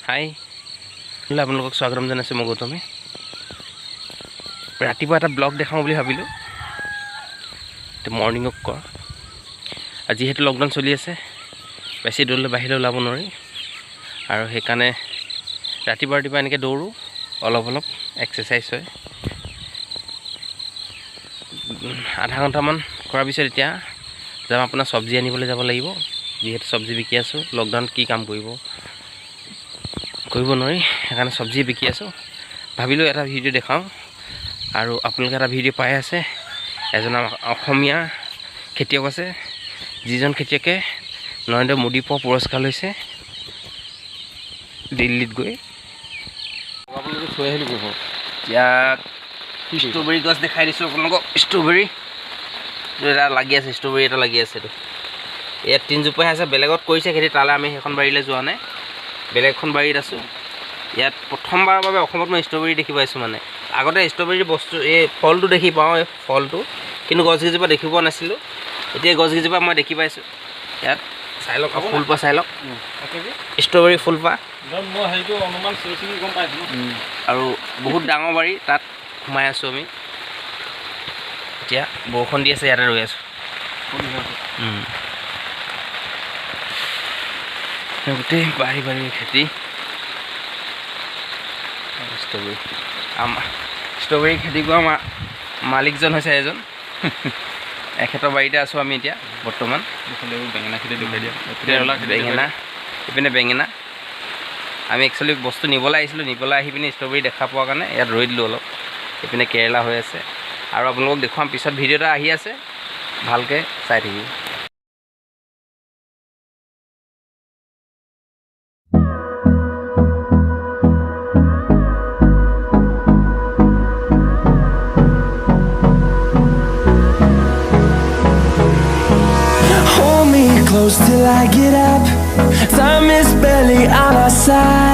হাই আপোনালোকক স্বাগতম জনাইছোঁ মই গৌতমে ৰাতিপুৱা এটা ব্লগ দেখাওঁ বুলি ভাবিলোঁ মৰ্ণিং ৱাক কৰ যিহেতু লকডাউন চলি আছে বেছি দূৰলৈ বাহিৰলৈ ওলাব নোৱাৰি আৰু সেইকাৰণে ৰাতিপুৱা এনেকৈ দৌৰোঁ অলপ এক্সাৰচাইজ হয় আধা ঘণ্টামান কৰাৰ পিছত এতিয়া যাম আপোনাৰ চব্জি আনিবলৈ যাব লাগিব যিহেতু চব্জি বিকি আছোঁ লকডাউনত কি কাম কৰিব নোৱাৰি সেইকাৰণে চব্জি বিকি আছোঁ ভাবিলোঁ এটা ভিডিঅ' দেখাওঁ আৰু আপোনালোকে এটা ভিডিঅ' পাই আছে এজন অসমীয়া খেতিয়ক আছে যিজন খেতিয়কে নৰেন্দ্ৰ মোদীৰ পৰা পুৰস্কাৰ লৈছে দিল্লীত গৈ আপোনালোকে থৈ আহিলোঁ গৈ ইয়াত ষ্ট্ৰবেৰী গছ দেখাই দিছোঁ আপোনালোকক ষ্ট্ৰবেৰী এটা লাগি আছে ষ্ট্ৰবেৰী এটা লাগি আছে এইটো ইয়াত তিনিজোপাহে আছে বেলেগত কৰিছে খেতি তালৈ আমি সেইখন বাৰীলৈ যোৱা নাই বেলেগ এখন বাৰীত আছোঁ ইয়াত প্ৰথমবাৰৰ বাবে অসমত মই ষ্ট্ৰবেৰী দেখি পাইছোঁ মানে আগতে ষ্ট্ৰবেৰী বস্তু এই ফলটো দেখি পাওঁ এই ফলটো কিন্তু গছকেইজোপা দেখি পোৱা নাছিলোঁ এতিয়া গছকেইজোপা মই দেখি পাইছোঁ ইয়াত চাই লওক ফুলপাহ চাই লওক ষ্ট্ৰবেৰী ফুলপাহ মই সেইটো অনুমান চিঙি গম পাইছোঁ আৰু বহুত ডাঙৰ বাৰী তাত সোমাই আছোঁ আমি এতিয়া বৰষুণ দি আছে ইয়াতে ৰৈ আছোঁ গোটেই বাৰী খেতি ষ্ট্ৰবেৰী ষ্ট্ৰবেৰী খেতি কৰা মালিকজন হৈছে এজন এখেতৰ বাৰীতে আছোঁ আমি এতিয়া বৰ্তমান বেঙেনা খেতি দেখুৱাই দিয়া বেঙেনা ইপিনে বেঙেনা আমি একচুৱেলি বস্তু নিবলৈ আহিছিলোঁ নিবলৈ আহি পিনে ষ্ট্ৰবেৰী দেখা পোৱাৰ কাৰণে ইয়াত ৰৈ দিলোঁ অলপ ইপিনে কেৰেলা হৈ আছে আৰু আপোনালোকক দেখুৱাম পিছত ভিডিঅ' এটা আহি আছে ভালকৈ চাই থাকিব Till I get up, time is barely on our side.